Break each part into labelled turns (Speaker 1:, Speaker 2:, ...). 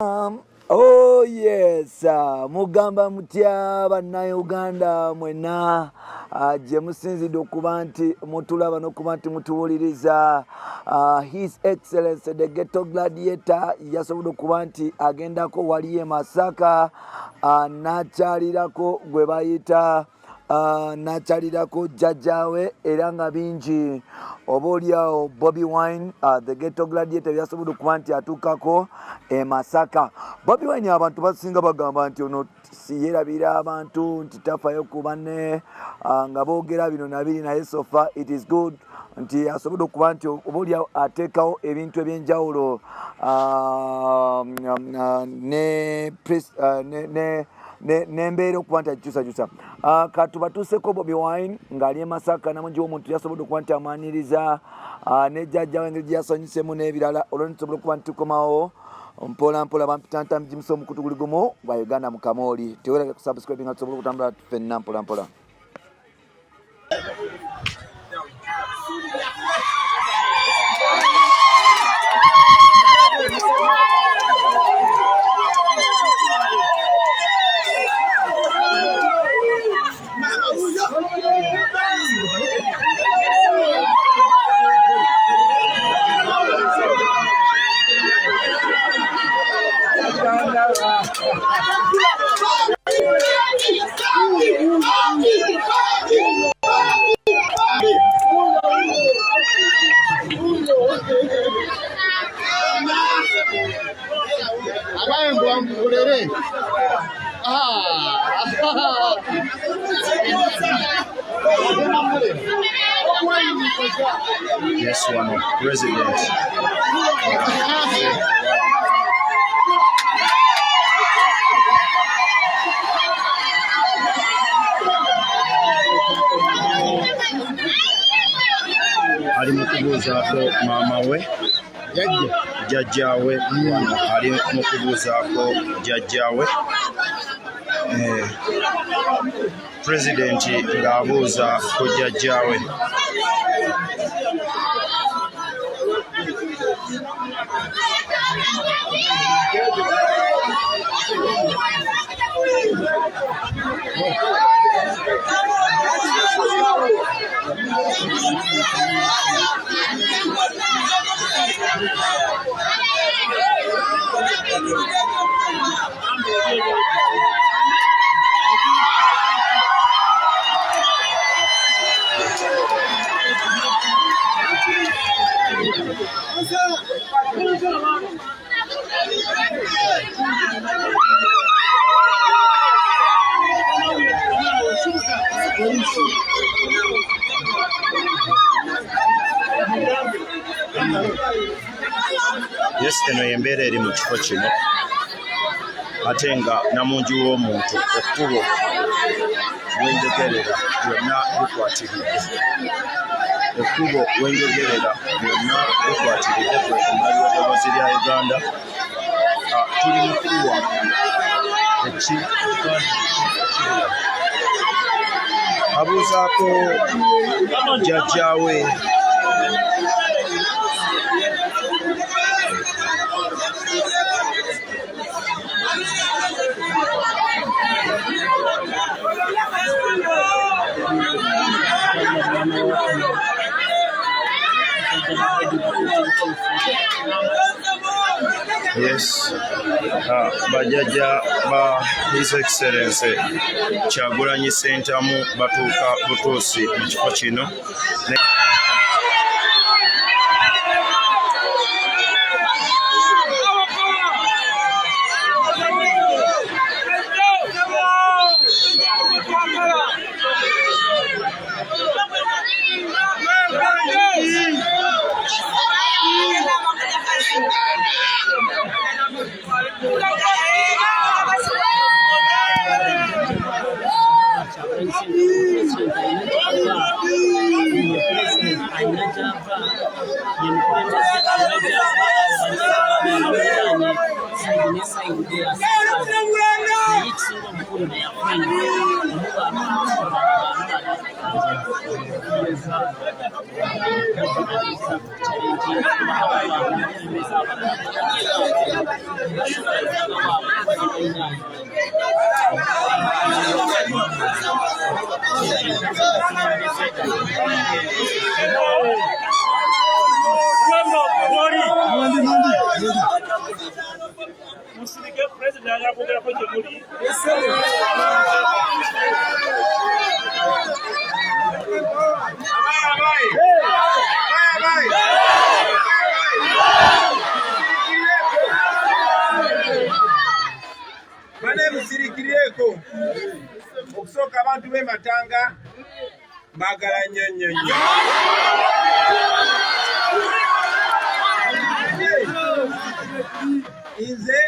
Speaker 1: Oh yes, mugamba mutya bannayuganda mwena gye musinzidde okuba nti mutulaba n'okuba nti mutuwuliriza. His Excellency the Ghetto Gladiator yasobodde okuba nti agendako waliyo e Masaka n'akyalirako gwe bayita n'akyalirako jjajjaawe era nga bingi oba oliawo Bobi Wine the Ghetto Gladiator yasobodde okuba nti atuukako e Masaka. Bobi Wine abantu basinga bagamba nti ono siyerabira abantu nti tafayo ku banne nga boogera bino na biri, naye so far it is good nti asobodde okuba nti oba oliawo ateekawo ebintu ebyenjawulo nembeera okuba nti agikyusakyusa. Katubatuuseko Bobi Wine ng'ali e Masaka namungi w'omuntu yasobodde okuba nti amwaniriza nejjajjawe engeri gye yasanyusemu n'ebirala olwo nitusobola okuba nti tukomawo mpola mpola bampitantamu jimusa omukutu guli gumu bwa Uganda mu Kamooli. Tewerage kusubscribe nga tusobola okutambula ffenna mpola mpola.
Speaker 2: Yes, one of president. Ali mu kubuuzaako maama we jjajjaawe, ali mu kubuuzaako jjajjaawe. Pulezidenti ng'abuuza ku jjajjaawe. Yes, eno y'embeera eri mu kifo kino ate nga namungi w'omuntu ekkubo wenjogerera byonna bikwatiridde. Ekkubo wenjogerera byonna bikwatiridde kwekumbali w'eddoboozi lya Uganda. Tuli mu kuwa abuuzaako jjajjaawe. Yes, bajjajja ba His Excellency Kyagulanyi Ssentamu batuuka butuusi mu kifo kino.
Speaker 3: musirikireko okusooka abantu b'e Matanga mbagala nnyo nnyo nnyo. Nze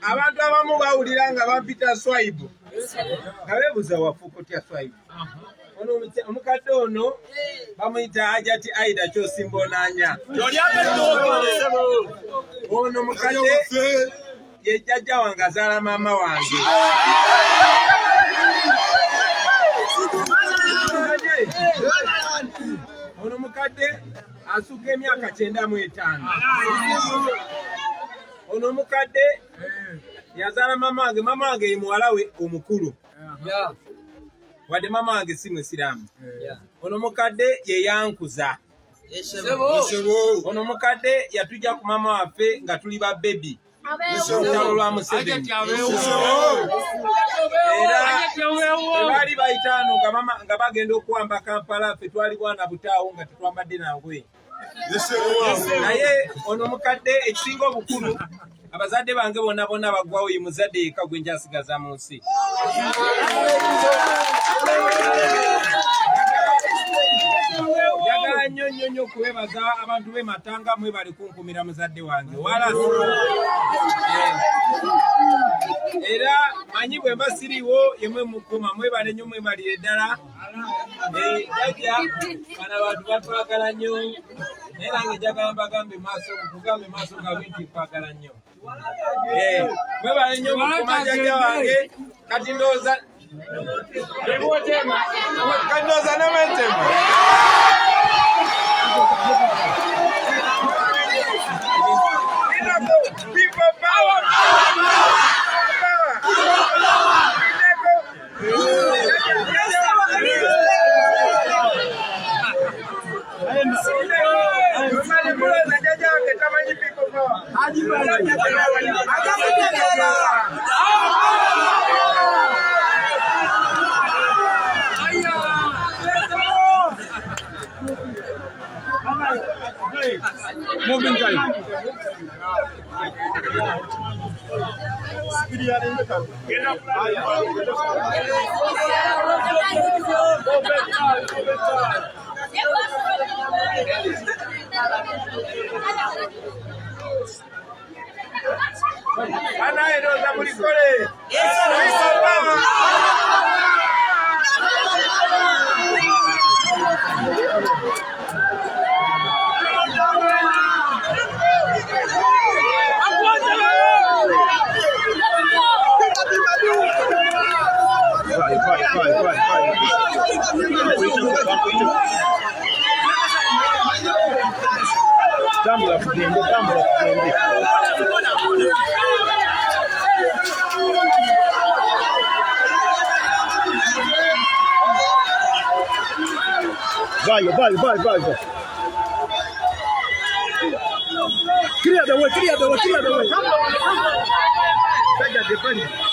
Speaker 3: abantu abamu bawulira nga bampita Swaibu nga beebuuza wafuuka otya Swaibu. Ono omukadde ono bamuyita Hajati Aida Kyosimbonaanya. Ono mukadde ye jjajja wange azaala maama wange. Ono mukadde asuka emyaka 95. Ono mukadde yazaala maama wange ye muwala we omukulu. Wadde maama wange si Musiraamu. Ono mukadde ye yankuza. Ono mukadde yatujja ku maama waffe nga tuli ba bebi. Olutalo lwa Museveni. Era baali bayitaano nga bagenda okuwamba Kampala, ffe twali bwana butaawo nga tetwambadde nangwe. Naye ono mukadde ekisinga obukulu abazadde bange bonna baggwawo ye muzadde yekka gwe nkyasigaza mu nsi. Njagala nnyo nnyo nnyo okwebaza abantu b'e Matanga mwebale kunkumira muzadde wange era manyi bwe mba siriiwo yemwe mukuma mwebale nnyo mwebalire ddala. Jjajja bano abantu batwagala nnyo naye nange njagala mbagambe kugambe maaso gaabwe nti twagala nnyo. Mwebale nnyo mukuma jjajja wange kati ndowooza n'amatema. People power! Moving time. Ana eroza mulikole. Tambula kugende. Vai. Clear the way. Come on.